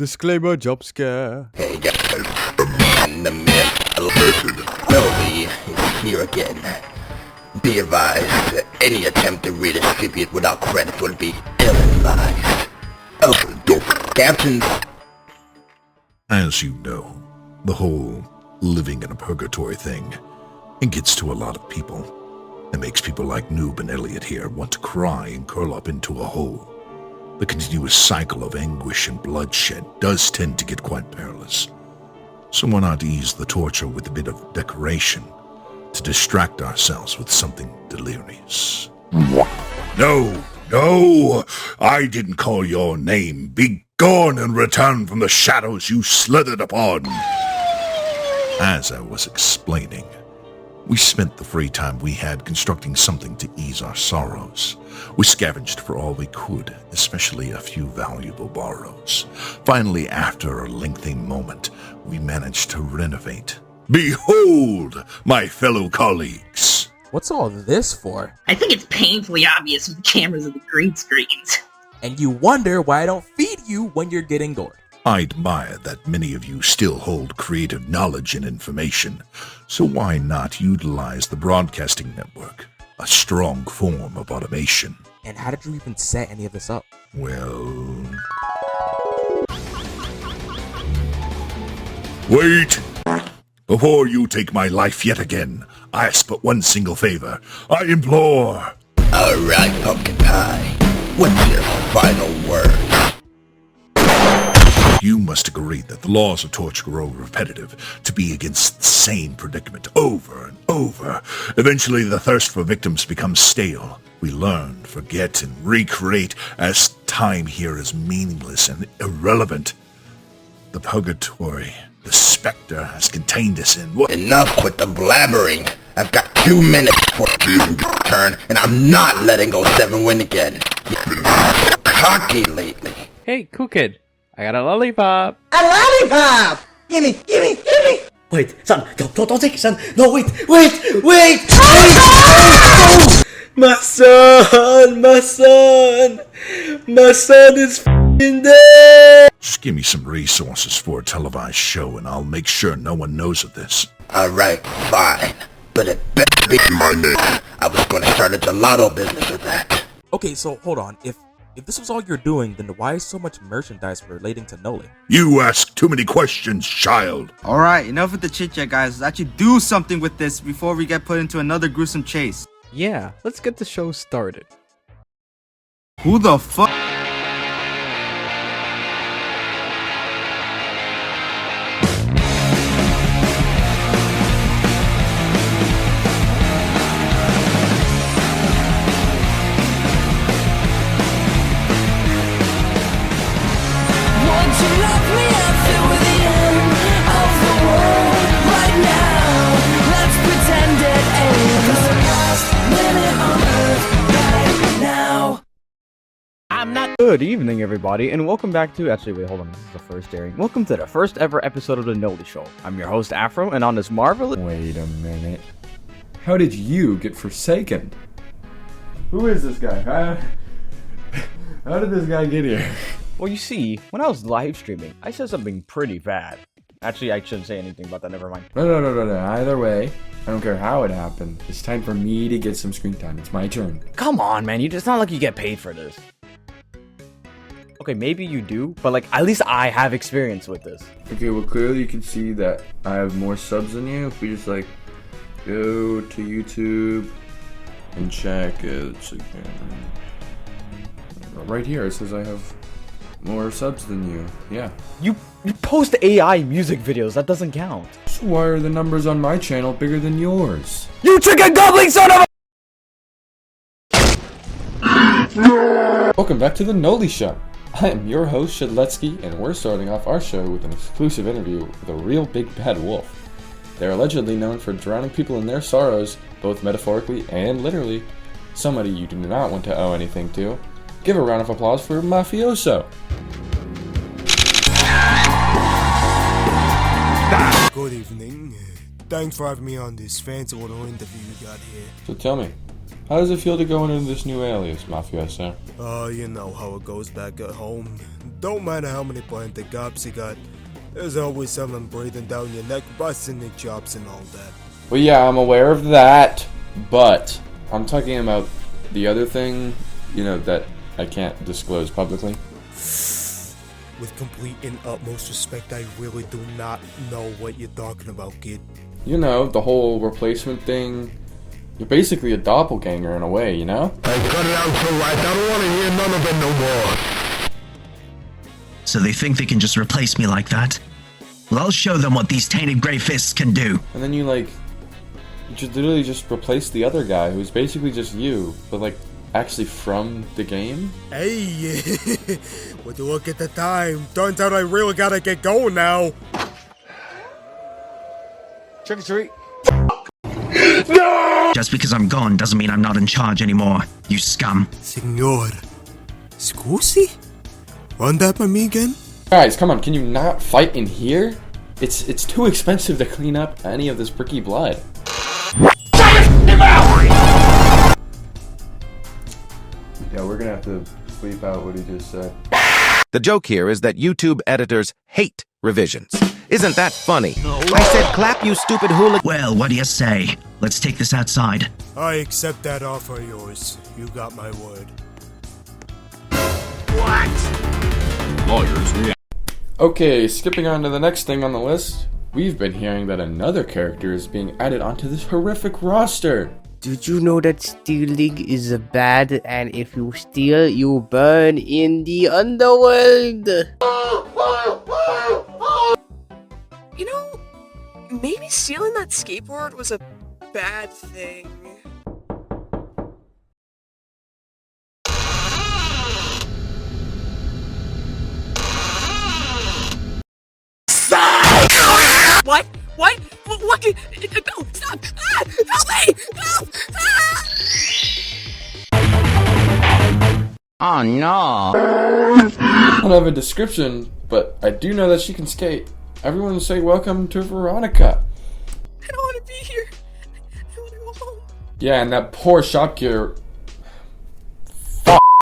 Disclaimer jump scare. Hey guys, and the myth, Noli is here again. Be advised that any attempt to redistribute without credit would be ill-advised. Captions. As you know, the whole living in a purgatory thing, it gets to a lot of people. It makes people like Noob and Elliot here want to cry and curl up into a hole. The continuous cycle of anguish and bloodshed does tend to get quite perilous. So why not ease the torture with a bit of decoration to distract ourselves with something delirious? No, I didn't call your name. Be gone and return from the shadows you slithered upon. As I was explaining, we spent the free time we had constructing something to ease our sorrows. We scavenged for all we could, especially a few valuable borrows. Finally, after a lengthy moment, we managed to renovate. Behold, my fellow colleagues! What's all this for? I think it's painfully obvious with the cameras and the green screens. And you wonder why I don't feed you when you're getting gored. I admire that many of you still hold creative knowledge and information, so why not utilize the broadcasting network, a strong form of automation? And how did you even set any of this up? Well... Wait! Before you take my life yet again, I ask but one single favor. I implore! Alright, pumpkin pie. What's your final word? You must agree that the laws of torture grow repetitive, to be against the same predicament over and over. Eventually, the thirst for victims becomes stale. We learn, forget, and recreate as time here is meaningless and irrelevant. The purgatory, the Spectre, has contained us in what? Enough with the blabbering. I've got 2 minutes for a turn, and I'm not letting 07 win again. You've been cocky lately. Hey, cool kid. I got a lollipop. A lollipop! Gimme! Wait, son, don't take it, son. No, wait! Oh! My son is f***ing dead! Just give me some resources for a televised show and I'll make sure no one knows of this. Alright, fine. But it better be my name. I was going to start a gelato business with that. Okay, so hold on. If this was all you're doing, then why is so much merchandise relating to Noli? You ask too many questions, child. Alright, enough with the chit-chat, guys. Let's actually do something with this before we get put into another gruesome chase. Yeah, let's get the show started. Who the fuck? Good evening, everybody, and welcome back to... Actually, wait, hold on. This is the first airing. Welcome to the first ever episode of the Noli Show. I'm your host, Afro, and on this marvelous... Wait a minute. How did you get Forsaken? Who is this guy? How did this guy get here? Well, you see, when I was live streaming, I said something pretty bad. Actually, I shouldn't say anything about that. Never mind. No. Either way, I don't care how it happened. It's time for me to get some screen time. It's my turn. Come on, man. It's not like you get paid for this. Okay, maybe you do, but like, at least I have experience with this. Okay, well, clearly you can see that I have more subs than you. If we just like go to YouTube and check it, right here it says I have more subs than you. Yeah. You post AI music videos. That doesn't count. So why are the numbers on my channel bigger than yours? You chicken gobbling son of a... Welcome back to the Noli Show. I am your host, Shedletsky, and we're starting off our show with an exclusive interview with a real big bad wolf. They're allegedly known for drowning people in their sorrows, both metaphorically and literally. Somebody you do not want to owe anything to. Give a round of applause for Mafioso. Good evening. Thanks for having me on this fancy little interview you got here. So tell me, How does it feel to go into this new alias, Mafioso? You know how it goes back at home. Don't matter how many planted gaps you got, there's always someone breathing down your neck, busting your chops and all that. Well, yeah, I'm aware of that, but I'm talking about the other thing, you know, that I can't disclose publicly. With complete and utmost respect, I really do not know what you're talking about, kid. You know, the whole replacement thing. You're basically a doppelganger in a way, you know? I cut it out so right, I don't want to hear none of it no more. So they think they can just replace me like that? Well, I'll show them what these tainted gray fists can do. And then you just literally just replace the other guy who's basically just you, but like actually from the game? Hey, would you look at the time? Turns out I really gotta get going now. Trick or treat. No! Just because I'm gone doesn't mean I'm not in charge anymore, you scum. Signor, scusi? Run that by me again? Guys, come on, can you not fight in here? It's too expensive to clean up any of this bricky blood. Yeah, we're gonna have to bleep out what he just said. The joke here is that YouTube editors hate revisions. Isn't that funny? No. I said clap, you stupid hooligan. Well, what do you say? Let's take this outside. I accept that offer of yours. You got my word. What? Lawyers react. Okay, skipping on to the next thing on the list. We've been hearing that another character is being added onto this horrific roster. Did you know that stealing is bad, and if you steal, you burn in the underworld? You know, maybe stealing that skateboard was a bad thing. What? What? What? No, stop! Ah, help me! Help! Ah! Oh no! I don't have a description, but I do know that she can skate. Everyone say welcome to Veeronica. I don't want to be here. I want to go home. Yeah, and that poor shopkeeper...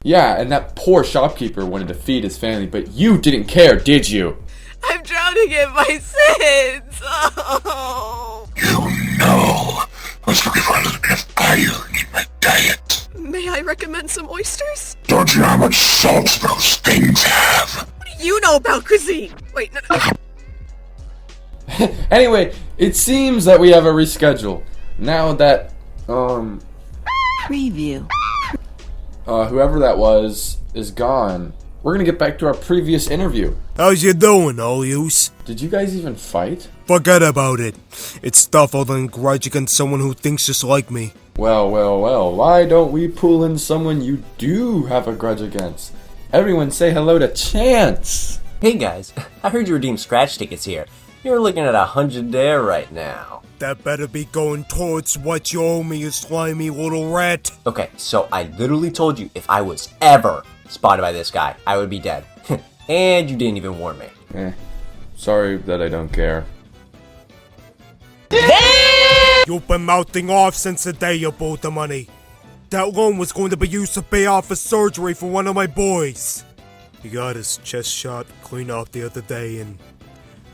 Yeah, and that poor shopkeeper wanted to feed his family, but you didn't care, did you? I'm drowning in my sins! Oh. You know, let's forget for a little bit of iron in my diet. May I recommend some oysters? Don't you know how much salt those things have? What do you know about cuisine? Wait, no. Anyway, it seems that we have a reschedule. Now that, Preview. Whoever that was is gone. We're gonna get back to our previous interview. How's you doing, all yous? Did you guys even fight? Forget about it. It's tough holding a grudge against someone who thinks just like me. Well, well, well, why don't we pull in someone you do have a grudge against? Everyone say hello to Chance! Hey guys, I heard you redeemed scratch tickets here. You're looking at 100 there right now. That better be going towards what you owe me, you slimy little rat. Okay, so I literally told you if I was ever spotted by this guy, I would be dead. And you didn't even warn me. Sorry that I don't care. You've been mouthing off since the day you bought the money. That loan was going to be used to pay off a surgery for one of my boys. He got his chest shot clean off the other day, and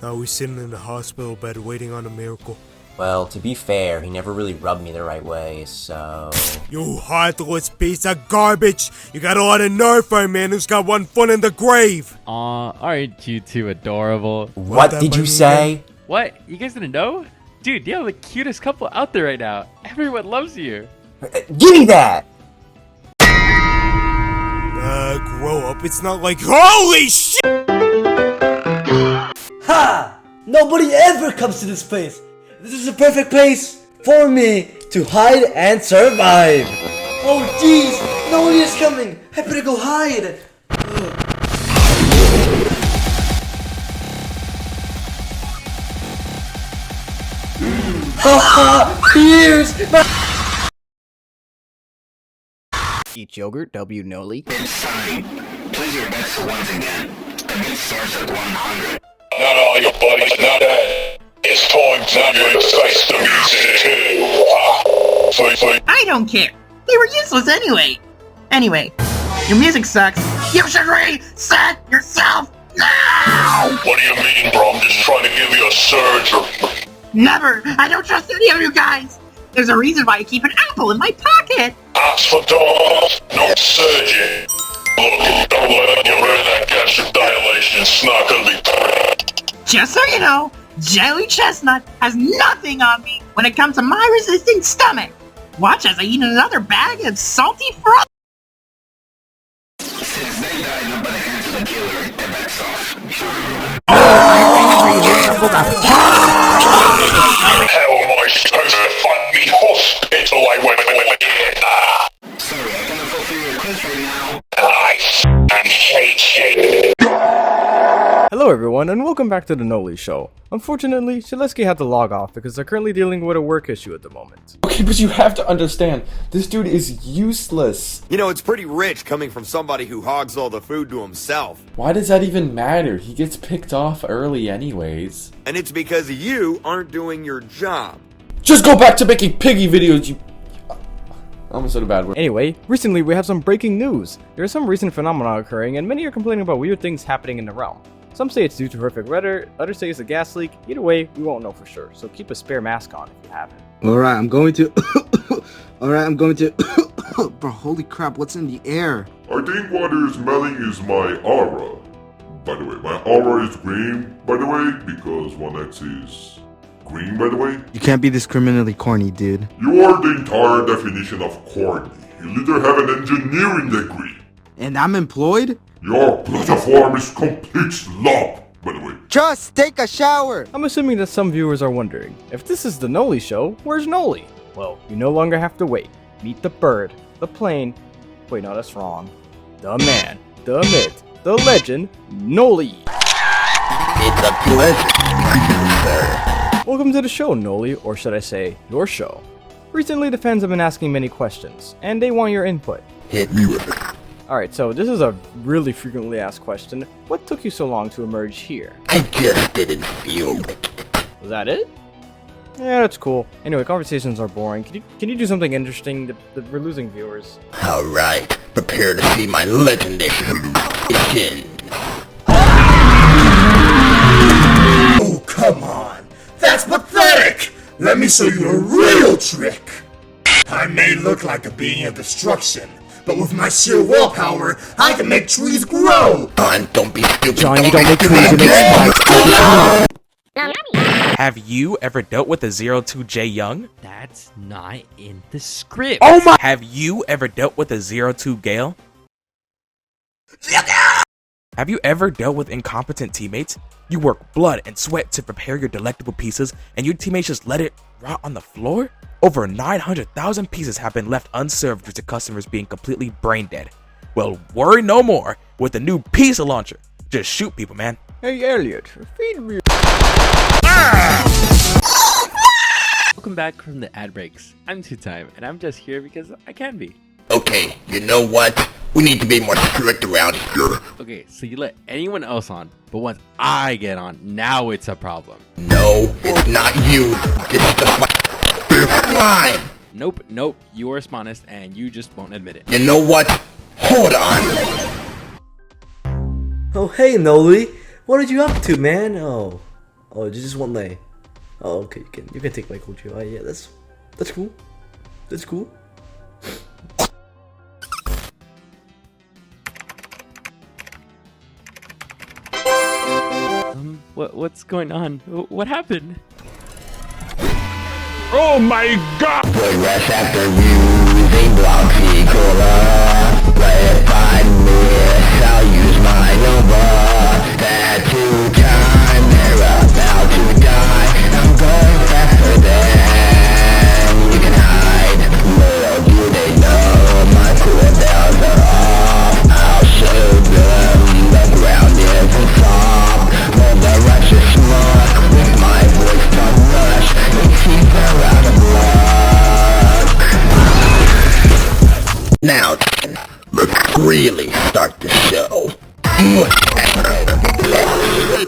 now he's sitting in the hospital bed waiting on a miracle. Well, to be fair, he never really rubbed me the right way, so... You heartless piece of garbage! You got a lot of nerve for a man who's got one foot in the grave! Aw, aren't you two adorable? What did you say? What? You guys didn't know? Dude, you're the cutest couple out there right now. Everyone loves you. Give me that! Grow up. It's not like... Holy shit! Ha! Nobody ever comes to this place. This is the perfect place for me to hide and survive. Oh jeez, nobody is coming. I better go hide. Haha, ears. Eat yogurt, W Noli. Sonny, please your best once again. And it starts at 100. Not all your buddies not dead. It's time to face the music too. I don't care. They were useless anyway. Anyway, your music sucks. You should reset yourself now! What do you mean, bro? I'm just trying to give you a surge or... Never! I don't trust any of you guys! There's a reason why I keep an apple in my pocket! Ask for dollars, no surgery. Look, don't let you rid of that gastric dilation. It's not gonna be pretty. Just so you know, Jelly Chestnut has nothing on me when it comes to my resisting stomach. Watch as I eat another bag of salty froth. How am I supposed to fund me hospital? I went Sorry, I cannot fulfill your request right now. I hate you. Hello everyone, and welcome back to the Noli Show. Unfortunately, Shedletsky had to log off because they're currently dealing with a work issue at the moment. Okay, but you have to understand, this dude is useless. You know, it's pretty rich coming from somebody who hogs all the food to himself. Why does that even matter? He gets picked off early anyways. And it's because you aren't doing your job. Just go back to making piggy videos, you... I almost said a bad word. Anyway, recently we have some breaking news. There are some recent phenomena occurring, and many are complaining about weird things happening in the realm. Some say it's due to horrific weather, others say it's a gas leak. Either way, we won't know for sure, so keep a spare mask on if you have it. Alright, I'm going to... Bro, holy crap, what's in the air? I think what is smelling is my aura. By the way, my aura is green, by the way, because one X is green, by the way. You can't be this criminally corny, dude. You are the entire definition of corny. You literally have an engineering degree. And I'm employed? Your platform is complete slop, by the way. Just take a shower! I'm assuming that some viewers are wondering, if this is the Noli Show, where's Noli? Well, you no longer have to wait. Meet the bird, the plane, wait no, that's wrong. The man, the myth, the legend, Noli! It's a pleasure, sir. Welcome to the show, Noli, or should I say, your show. Recently, the fans have been asking many questions, and they want your input. Hit me with it. Alright, so this is a really frequently asked question. What took you so long to emerge here? I just didn't feel it. Was that it? Yeah, that's cool. Anyway, conversations are boring. Can you do something interesting? We're losing viewers. Alright, prepare to see my legendary hallucination. Oh, come on! That's pathetic! Let me show you a real trick! I may look like a being of destruction, but with my sheer willpower, I can make trees grow! John, don't be stupid. John, you don't make trees, you make spikes. Have you ever dealt with a 02J Young? That's not in the script. Oh my! Have you ever dealt with a 02 Gale? Have you ever dealt with incompetent teammates? You work blood and sweat to prepare your delectable pieces, and your teammates just let it rot on the floor? Over 900,000 pieces have been left unserved due to customers being completely brain dead. Well, worry no more with the new pizza launcher. Just shoot people, man. Hey, Elliot, feed me. Welcome back from the ad breaks. I'm Two Time, and I'm just here because I can be. Okay, you know what? We need to be more strict around here. Okay, so you let anyone else on, but once I get on, now it's a problem. No, it's not you. This is the crime. Nope, you are smartest, and you just won't admit it. You know what? Hold on. Oh, hey, Noli. What are you up to, man? Oh, you just want my... Oh, okay, you can take my culture. Oh, yeah, that's cool. That's cool. What's going on? What happened? Oh my god! The rest after using bloxy cola. Let find me, I'll use my Nova. That 2 time, they're about to die. I'm going faster than you can hide. Little do they know, my cool bells are off. I'll show them the ground isn't soft. Roll the righteous smoke with my voice to rush. It keeps her out of luck. Now, let's really start the show.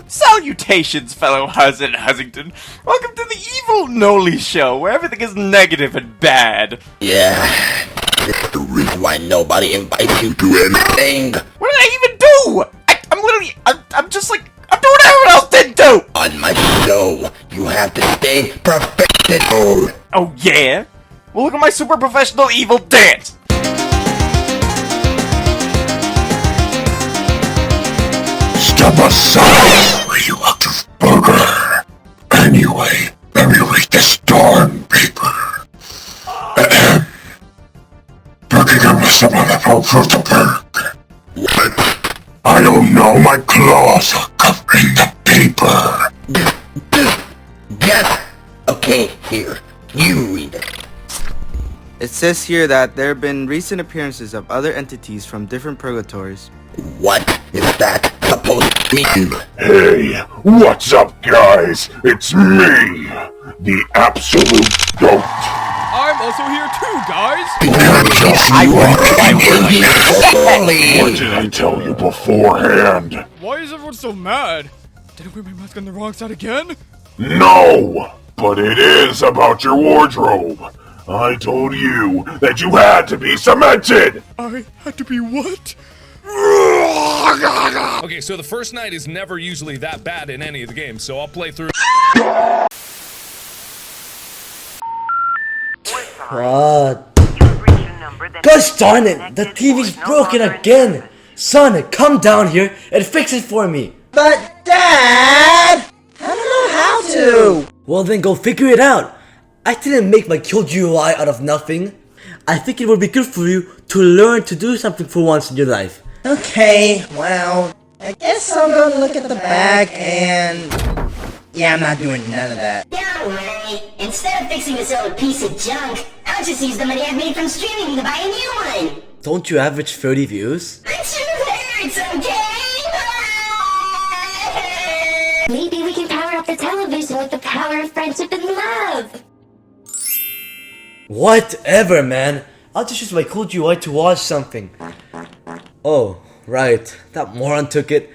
Salutations, fellow Huz and Huzzington. Welcome to the evil Noli Show, where everything is negative and bad. Yeah, this the reason why nobody invites you to anything. What did I even do? I'm literally, I'm just like, I'm doing what everyone else didn't do. On my show, you have to stay professional. Oh yeah? Well, look at my super professional evil dance. Step aside, or you want this burger. Anyway, let me read this darn paper. Burger with some other folks for the burger. What? I don't know, my claws are covering the paper. Yes. Okay, here. You read it. It says here that there have been recent appearances of other entities from different purgatories. What is that supposed to mean? Hey, what's up, guys? It's me, the absolute goat. I'm also here too, guys! What did I tell you beforehand? Why is everyone so mad? Did I wear my mask on the wrong side again? No, but it is about your wardrobe. I told you that you had to be cemented! I had to be what? Okay, so the first night is never usually that bad in any of the games, so I'll play through. What? Gosh darn it! The TV's broken again! Son, come down here and fix it for me! But Dad! I don't know how to! Well then go figure it out! I didn't make my killed UI out of nothing. I think it would be good for you to learn to do something for once in your life. Okay, well, I guess I'll go look at the bag and... Yeah, I'm not doing none of that. Don't worry. Instead of fixing this old piece of junk, I'll just use the money I've made from streaming to buy a new one. Don't you average 30 views? I'm sure it's okay. Maybe we can power up the television with the power of friendship and love. Whatever, man. I'll just use my cool UI to watch something. Oh, right. That moron took it.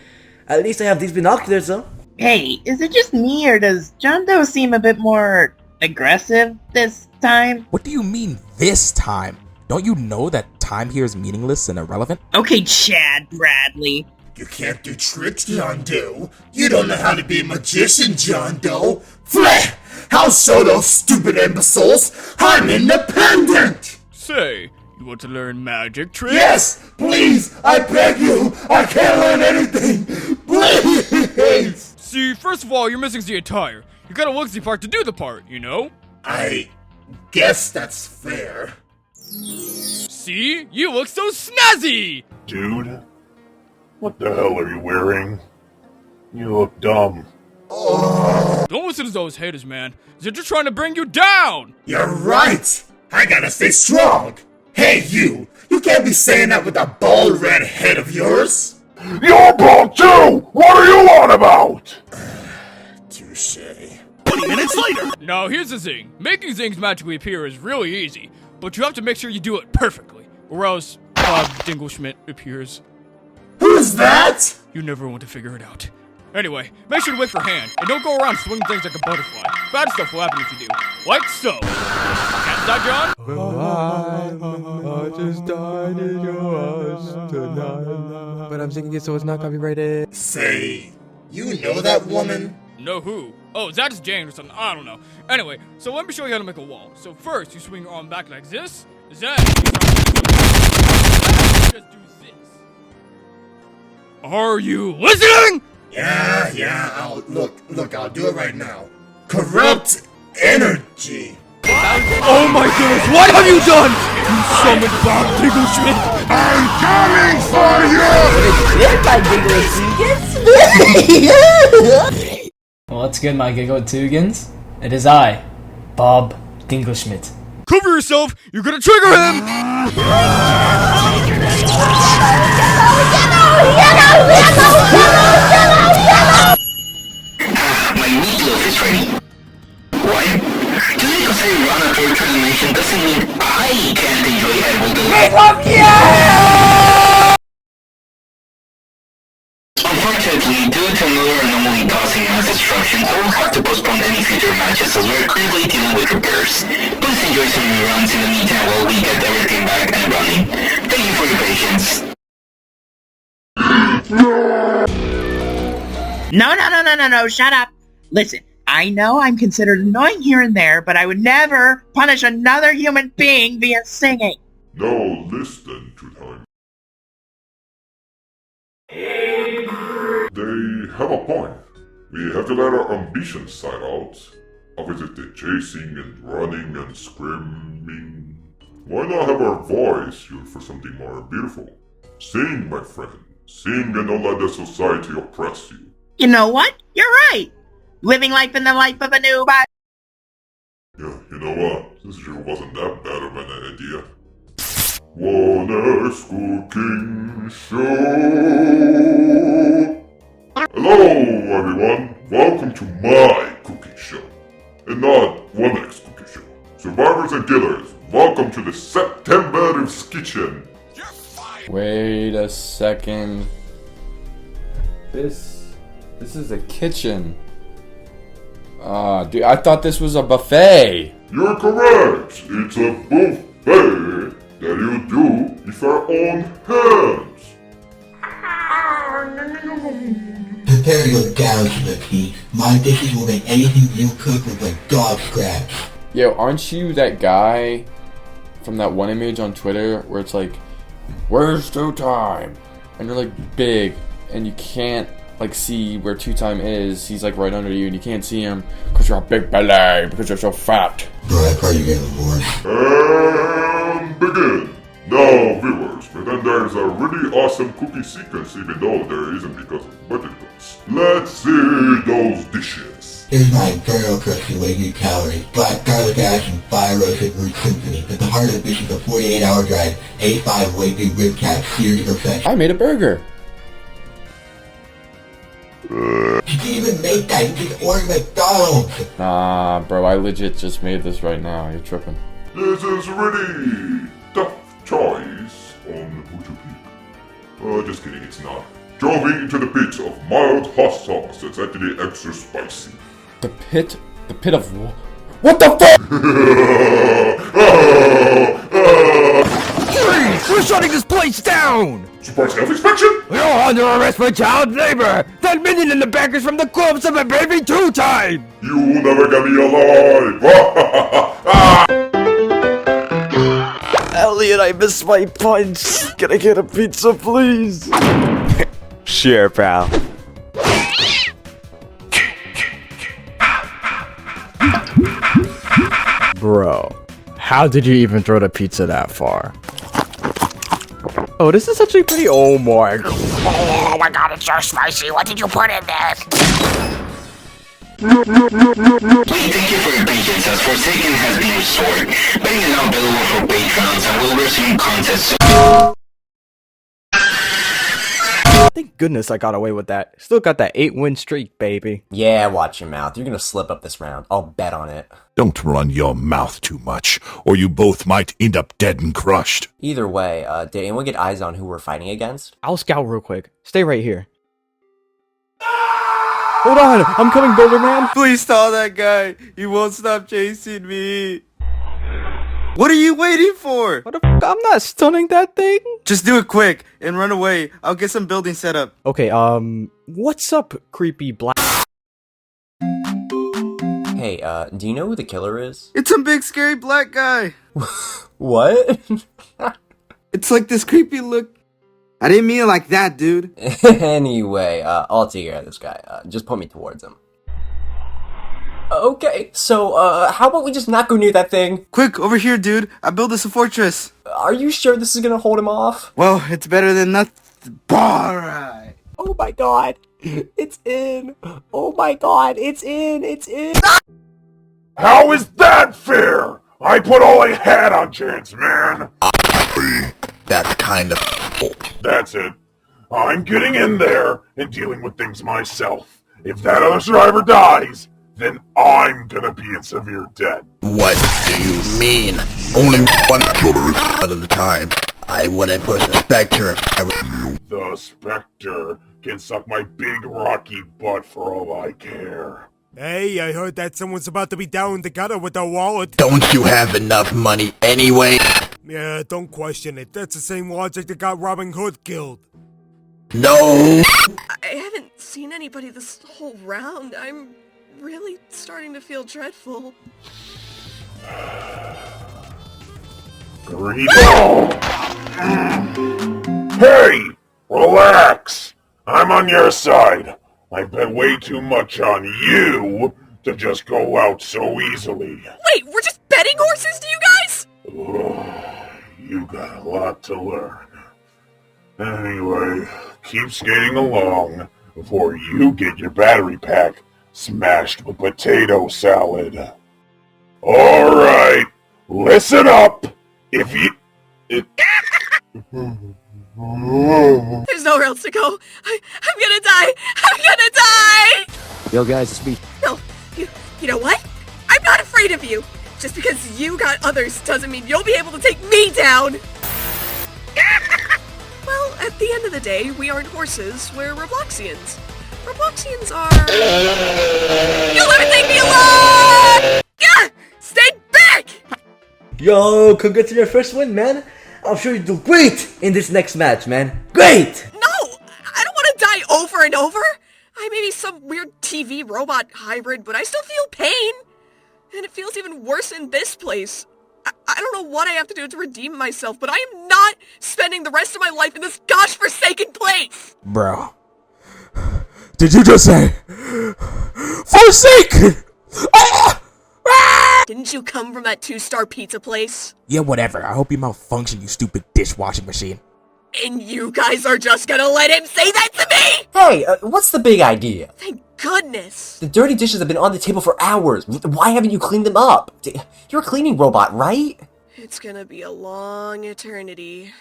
At least I have these binoculars, though. Hey, is it just me, or does John Doe seem a bit more aggressive this time? What do you mean, this time? Don't you know that time here is meaningless and irrelevant? Okay, Chad Bradley. You can't do tricks, John Doe. You don't know how to be a magician, John Doe. Fleh! How so, those stupid imbeciles? I'm independent! Say, you want to learn magic tricks? Yes! Please! I beg you! I can't learn anything! Please! See, first of all, you're missing the attire. You gotta look the part to do the part, you know? I guess that's fair. See? You look so snazzy! Dude, what the hell are you wearing? You look dumb. Don't listen to those haters, man. They're just trying to bring you down! You're right! I gotta stay strong! Hey, you! You can't be saying that with that bald red head of yours! You're bald too! What are you on about? Touche. 20 minutes later! Now here's the thing. Making things magically appear is really easy, but you have to make sure you do it perfectly, or else Dingle Schmidt appears. Who's that? You never want to figure it out. Anyway, make sure to wait for hand, and don't go around swinging things like a butterfly. Bad stuff will happen if you do. Like so. Catch that, John? I just died in your house tonight. But I'm singing it so it's not copyrighted. Say, you know that woman? Know who? Oh, that is Jane or something. I don't know. Anyway, so let me show you how to make a wall. So first, you swing your arm back like this. Then, you just do this. Are you listening? Yeah, look, I'll do it right now. Corrupt energy. Oh my goodness, what have you done? You summoned Bob Schmidt. I'm coming for you! What's good, my Giggle-Tugans? It is I, Bob Dinkelschmidt. Cover yourself, you're gonna trigger him! My meatloaf is ready. What? Just because I run a third transformation doesn't mean I can't enjoy edible delight. Unfortunately, due to another anomaly causing mass destruction, I will have to postpone any future magic matches, so we're currently dealing with repairs. Please enjoy some reruns in the meantime while we get everything back and running. Thank you for your patience. No, shut up. Listen, I know I'm considered annoying here and there, but I would never punish another human being via singing. Now listen to them. They have a point. We have to let our ambitions side out. Opposite the chasing and running and screaming. Why not have our voice used for something more beautiful? Sing, my friend. Sing and don't let the society oppress you. You know what? You're right. Living life in the life of a noob. Yeah, you know what? This sure wasn't that bad of an idea. One X Cooking Show! Hello, everyone! Welcome to my cooking show. And not One X Cooking Show. Survivors and killers, welcome to the September's Kitchen. Wait a second. This is a kitchen. Dude, I thought this was a buffet. You're correct. It's a buffet that you do with our own hands. Prepare your gouge, Licky. My dishes will make anything you cook look like dog scraps. Yo, aren't you that guy from that one image on Twitter where it's like, where's Two Time? And you're like big and you can't like see where Two Time is. He's like right under you and you can't see him because you're a big belly, because you're so fat. Bro, I probably get the board. And begin. Now, viewers, pretend there's a really awesome cookie sequence even though there isn't because of budget cuts. Let's see those dishes. Here's my Imperial Crusty Wagyu calories, black garlic ash, and fire roasted root symphony. At the heart of the dish is a 48-hour drive, A5 Wagyu rib cap seared to perfection. I made a burger. You didn't even make that, you just ordered McDonald's. Nah, bro, I legit just made this right now. You're tripping. This is really tough choice on who to pick. Just kidding, it's not. Driving into the pit of mild hot sauce that's actually extra spicy. The pit of what the fuck? Freeze! We're shutting this place down! Surprise health inspection? You're under arrest for child labor! That minion in the back is from the corpse of a baby Two Time! You never get me alive! Elliot, I missed my punch. Can I get a pizza, please? Sure, pal. Bro, how did you even throw the pizza that far? Oh, this is actually pretty. Oh my god. Oh my god, it's so spicy. What did you put in this? Thank you for your patience as Forsaken has been restored. Betting is now available for patrons and will resume contests soon. Thank goodness I got away with that. Still got that 8-win streak, baby. Yeah, watch your mouth. You're gonna slip up this round. I'll bet on it. Don't run your mouth too much, or you both might end up dead and crushed. Either way, did anyone get eyes on who we're fighting against? I'll scout real quick. Stay right here. Hold on, I'm coming, Boulder Man. Please stall that guy. He won't stop chasing me. What are you waiting for? What the f? I'm not stunning that thing. Just do it quick and run away. I'll get some building set up. Okay, what's up, creepy black? Hey, do you know who the killer is? It's some big scary black guy. What? It's like this creepy look. I didn't mean it like that, dude. Anyway, I'll take care of this guy. Just point me towards him. Okay, so, how about we just not go near that thing? Quick, over here, dude. I built us a fortress. Are you sure this is gonna hold him off? Well, it's better than nothing. Alright. Oh my god. It's in. Oh my god, it's in. It's in. How is that fair? I put all I had on chance, man. That's kind of... That's it. I'm getting in there and dealing with things myself. If that other survivor dies, then I'm gonna be in severe debt. What do you mean? Only one at a time. I wouldn't push the Spectre if I were... The Spectre can suck my big rocky butt for all I care. Hey, I heard that someone's about to be down in the gutter with their wallet. Don't you have enough money anyway? Yeah, don't question it. That's the same logic that got Robin Hood killed. No! I haven't seen anybody this whole round. I'm really starting to feel dreadful. Hey! Relax! I'm on your side. I bet way too much on you to just go out so easily. Wait, we're just betting horses, do you guys? You got a lot to learn. Anyway, keep skating along before you get your battery pack smashed with potato salad. Alright, listen up! If you... There's nowhere else to go. I'm gonna die. I'm gonna die! Yo guys, it's me. No, you know what? I'm not afraid of you. Just because you got others doesn't mean you'll be able to take me down. Well, at the end of the day, we aren't horses, we're Robloxians. Robloxians are... You'll never take me alone! Stay back! Yo, congrats on your first win, man. I'm sure you'll do great in this next match, man. Great! No! I don't want to die over and over! I may be some weird TV robot hybrid, but I still feel pain! And it feels even worse in this place. I don't know what I have to do to redeem myself, but I am not spending the rest of my life in this gosh forsaken place! Bro. Did you just say... Forsaken? Didn't you come from that 2-star pizza place? Yeah, whatever. I hope you malfunction, you stupid dishwashing machine. And you guys are just gonna let him say that to me?! Hey, what's the big idea? Thank goodness! The dirty dishes have been on the table for hours. Why haven't you cleaned them up? You're a cleaning robot, right? It's gonna be a long eternity.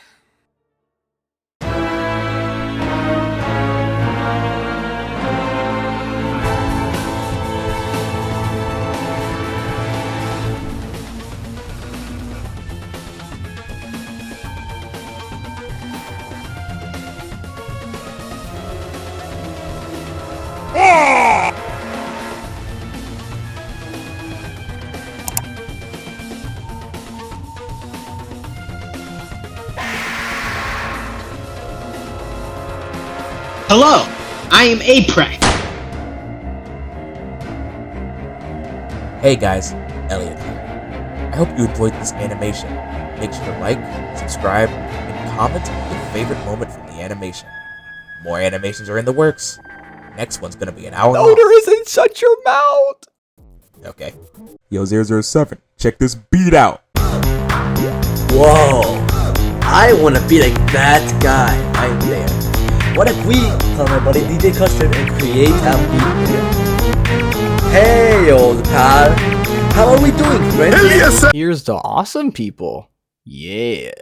Hello, I am Aprek. Hey guys, Elliot here. I hope you enjoyed this animation. Make sure to like, subscribe, and comment your favorite moment from the animation. More animations are in the works. Next one's gonna be an hour long. No, there isn't. Shut your mouth. Okay. Yo, 007, check this beat out. Whoa. I want to be like that guy right there. What if we tell my buddy DJ Custard and create a beat? Hey, old pal. How are we doing, friend? Here's the awesome people. Yeah.